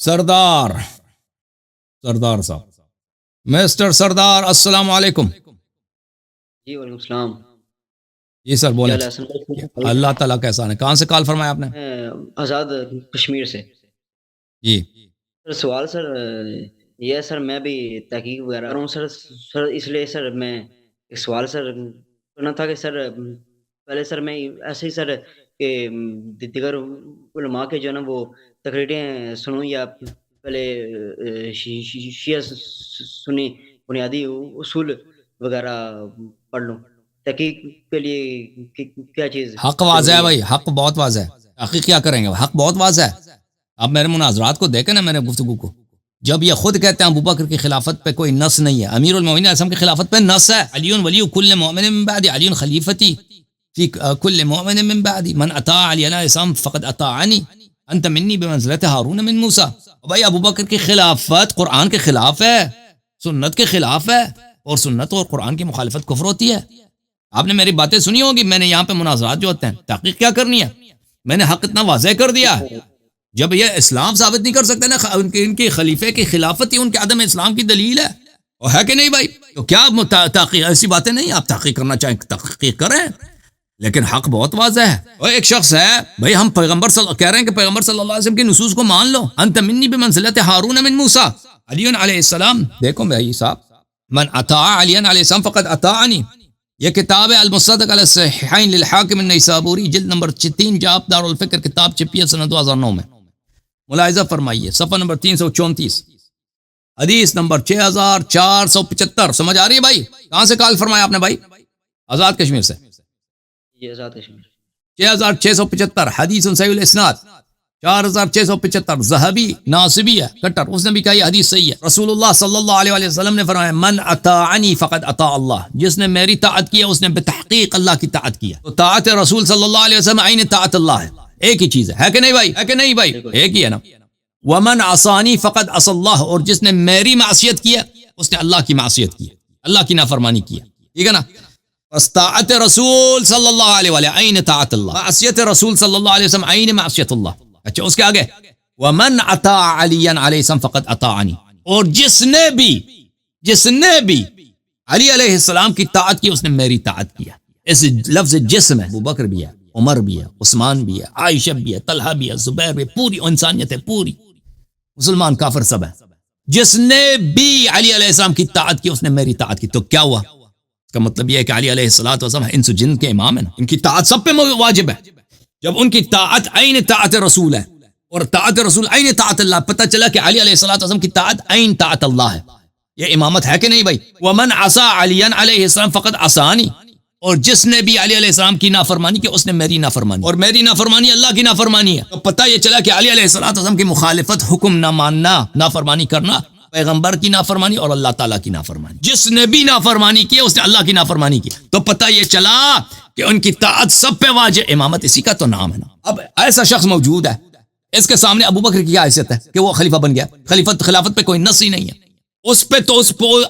سردار سردار صاحب، مسٹر سردار، السلام علیکم. جی وعلیکم السلام. جی سر بولیں. کیا حال ہے؟ اللہ تعالیٰ کا احسان ہے. کہاں سے کال فرمایا آپ نے؟ میں آزاد کشمیر سے. جی سر سوال سر یہ ہے سر، میں بھی تحقیق وغیرہ کر رہا ہوں سر اس لیے سر میں ایک سوال سر کرنا تھا کہ سر پہلے سر میں ایسے ہی سر کہ دیگر علماء کے جو ہے نا وہ تقریریں سنوں یا پہلے شیعہ سنی بنیادی اصول وغیرہ پڑھ لوں تحقیق کے لیے کیا چیز حق واضح ہے بھائی، حق بہت واضح ہے. حقیق کیا کریں گے؟ حق بہت واضح ہے. اب میرے مناظرات کو دیکھیں نا، میرے گفتگو کو، جب یہ خود کہتے ہیں ابو بکر کی خلافت پہ کوئی نص نہیں ہے، امیر المومنین علیہ السلام کی خلافت پہ نص ہے. علی ولی کل مومن من بعد، علی خلیفتی فی کل مومن من بعد، من اطاع علی علیہ السلام فقد اطاعنی انت منی بمنزلت ہارون من موسیٰ. بھائی ابو بکر کی خلافت قرآن کے خلاف ہے، سنت کے خلاف ہے، اور سنت اور قرآن کی مخالفت کفر ہوتی ہے. آپ نے میری باتیں سنی ہوگی، میں نے یہاں پہ مناظرات جو ہوتے ہیں، تحقیق کیا کرنی ہے؟ میں نے حق اتنا واضح کر دیا. جب یہ اسلام ثابت نہیں کر سکتے نا، ان کی خلیفے کی خلافت ہی ان کے عدم اسلام کی دلیل ہے، اور ہے کہ نہیں بھائی؟ تو کیا تحقیق ایسی باتیں نہیں؟ آپ تحقیق کرنا چاہیں تحقیق کریں، لیکن حق بہت واضح ہے. اور ایک شخص ہے بھائی، ہم کہہ رہے ہیں کہ پیغمبر صلی اللہ علیہ وسلم کی نصوص کو مان لو. انت منی بمنزلت ہارون من موسیٰ، علی علیہ السلام. دیکھو بھائی صاحب، من اطاع علی علیہ السلام فقد اطاعنی. یہ کتاب ہے المصدق علی الصحیحین للحاکم النیسابوری، جلد نمبر 3، جاپ دار الفکر، کتاب چھپی ہے سنہ 2009 میں. ملاحظہ فرمائیے، صفحہ نمبر 334، حدیث نمبر 6475. سمجھ آ رہی ہے بھائی؟ کہاں سے کال فرمایا آپ نے بھائی؟ آزاد کشمیر سے. یہ آزاد کشمیر 6675، حدیث صحیح الاسناد 4675. ذہبی ناصبی ہے کٹر، اس نے بھی کہا یہ حدیث صحیح ہے. رسول اللہ صلی اللہ علیہ وسلم نے فرمایا من اطاعنی فقد اطاع اللہ، جس نے میری طاعت کی اس نے بتحقیق اللہ کی طاعت کیا. تو طاعت رسول صلی اللہ علیہ وسلم عین طاعت اللہ ہے، ایک ہی چیز ہے کہ نہیں بھائی؟ ہے کہ نہیں بھائی؟ ایک ہی ہے نا. ومن عصانی فقد عصى اللہ، اور جس نے میری معصیت کی اس نے اللہ کی معصیت کی، اللہ کی نافرمانی کی. ٹھیک ہے نا؟ پس طاعت رسول صلی اللہ علیہ وسلم عین طاعت اللہ، معصیت رسول صلی اللہ علیہ وسلم عین معصیت اللہ. اچھا اس کے آگے ومن اطاع علی علیہ السلام فقد اطاعنی، اور جس نے بھی علی علیہ السلام کی طاعت کی اس نے میری طاعت کیا. اس لفظ جسم ہے، ابو بکر بھی ہے، عمر بھی ہے، عثمان بھی ہے، عائشہ بھی ہے، طلحہ بھی ہے، زبیر بھی ہے، پوری انسانیت ہے، پوری مسلمان کافر سب ہے. جس نے بھی علی علیہ السلام کی طاعت کی اس نے میری طاعت کی. تو کیا ہوا؟ اس کا مطلب یہ ہے کہ علی علیہ السلام انس و جن کے امام ہیں، ان کی طاعت سب پہ واجب ہے. جب ان کی طاعت عین طاعت رسول ہے اور طاعت رسول عین طاعت اللہ، پتہ چلا کہ علی علیہ السلام کی طاعت عین طاعت اللہ ہے. یہ امامت ہے کہ نہیں بھائی؟ ومن عصى علی علیہ السلام فقد عصانی، اور جس نے بھی علی علیہ السلام کی نافرمانی کی اس نے میری نافرمانی، اور میری نافرمانی اللہ کی نافرمانی ہے. تو پتہ یہ چلا کہ علی علیہ السلام کی مخالفت، حکم نہ ماننا، نافرمانی کرنا، پیغمبر کی نافرمانی اور اللہ تعالیٰ کی نافرمانی. جس نے بھی نافرمانی کی اس نے اللہ کی نافرمانی کی. تو پتہ یہ چلا کہ ان کی طاعت سب پہ واجب. امامت اسی کا تو نام ہے نا. اب ایسا شخص موجود ہے، اس کے سامنے ابو بکر کی کیا حیثیت ہے کہ وہ خلیفہ بن گیا؟ خلافت پہ کوئی نص ہی نہیں ہے. اس پہ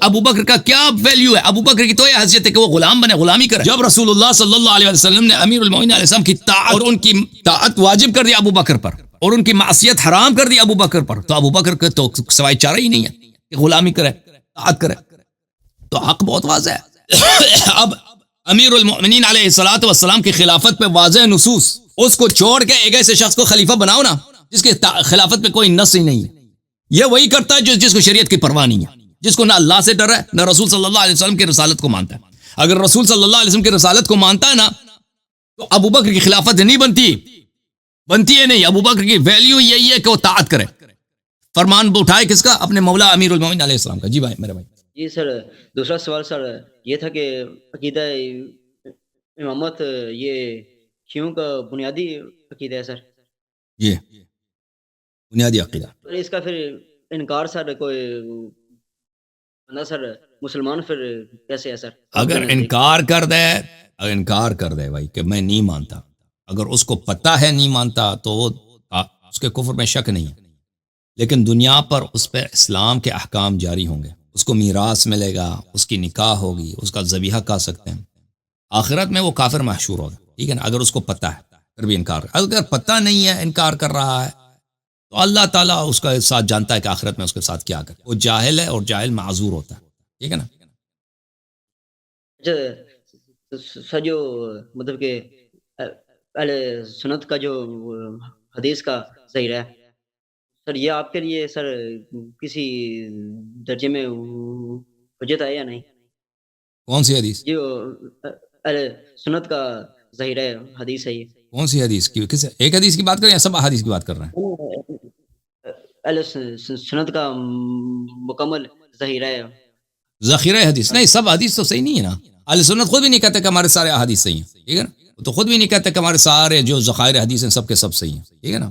ابو بکر کا کیا ویلیو ہے؟ ابو بکر کی تو یہ حیثیت ہے کہ وہ غلام بنے، غلامی کرے. جب رسول اللہ صلی اللہ علیہ وسلم نے امیر المومنین علیہ السلام کی طاعت اور ان کی طاعت واجب کر دیا ابو بکر پر، اور ان کی معصیت حرام کر دی ابو بکر پر، تو ابو بکر کے تو سوائے چارہ ہی نہیں ہے کہ غلامی کرے، طاعت کرے. تو حق بہت واضح ہے. اب امیر المؤمنین علیہ الصلوۃ والسلام کی خلافت پہ واضح نصوص، اس کو چھوڑ کے ایک ایسے شخص کو خلیفہ بناؤ نا جس کے خلافت پہ کوئی نص ہی نہیں ہے. یہ وہی کرتا ہے جس کو شریعت کی پرواہ نہیں ہے، جس کو نہ اللہ سے ڈر ہے نہ رسول صلی اللہ علیہ وسلم کی رسالت کو مانتا ہے. اگر رسول صلی اللہ علیہ وسلم کی رسالت کو مانتا ہے نا تو ابو بکر کی خلافت نہیں بنتی ہے نہیں. ابو بکر کی ویلیو یہی ہے کہ وہ طاعت کرے، فرمان اٹھائے کس کا؟ اپنے مولا امیر المومنین علیہ السلام کا. جی بھائی میرے بھائی. جی سر دوسرا سوال سر یہ تھا کہ عقیدہ امامت یہ شیعوں کا بنیادی عقیدہ ہے سر. جی بنیادی عقیدہ. اس کا پھر انکار سر کوئی بندہ سر مسلمان پھر کیسے ہے سر؟ اگر انکار کر دے بھائی کہ میں نہیں مانتا، اگر اس کو پتہ ہے نہیں مانتا تو اس کے کفر میں شک نہیں ہے، لیکن دنیا پر اس پہ اسلام کے احکام جاری ہوں گے، اس کو میراث ملے گا، اس کی نکاح ہوگی، اس کا ذبیحہ کھا سکتے ہیں. آخرت میں وہ کافر محشور ہوگا. ٹھیک ہے نا؟ اگر اس کو پتہ ہے پھر بھی انکار. اگر پتہ نہیں ہے انکار کر رہا ہے تو اللہ تعالیٰ اس کا ساتھ جانتا ہے کہ آخرت میں اس کے ساتھ کیا کرے. وہ جاہل ہے اور جاہل معذور ہوتا ہے. ٹھیک ہے نا. سر جو مطلب کہ اہل سنت کا جو حدیث کا ظاہر ہے سر، یہ آپ کے لیے سر کسی درجے میں حجت ہے یا نہیں؟ کون سی حدیث؟ جو اہل سنت کا ظاہر ہے حدیث ہے یہ. کون سی حدیث کی؟ کس ایک حدیث کی بات کر رہے ہیں یا سب حدیث کی بات کر رہے ہیں؟ اہل سنت کا مکمل ظاہر ہے. ذخیرہ حدیث نہیں، سب حدیث تو صحیح نہیں ہے نا. اہل سنت خود بھی نہیں کہتے کہ ہمارے سارے احادیث صحیح ہیں. ٹھیک ہے نا. وہ تو خود بھی نہیں کہتے کہ ہمارے سارے جو ذخائر حدیث ہیں سب کے سب صحیح ہیں. ٹھیک ہے نا.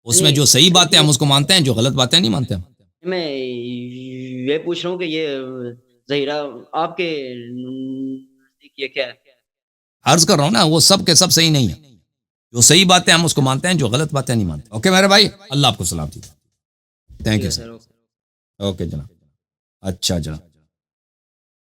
اس میں جو صحیح باتیں ہم اس کو مانتے ہیں، جو غلط باتیں نہیں مانتے ہم. میں یہ پوچھ رہا ہوں کہ یہ ظاہرہ آپ کے نزدیک یہ کیا ہے؟ عرض کر رہا ہوں نا، وہ سب کے سب صحیح نہیں ہیں. جو صحیح باتیں ہم اس کو مانتے ہیں، جو غلط باتیں نہیں مانتے. اوکے میرے بھائی، اللہ آپ کو سلامتی. Thank you sir. اوکے جناب. اچھا جناب.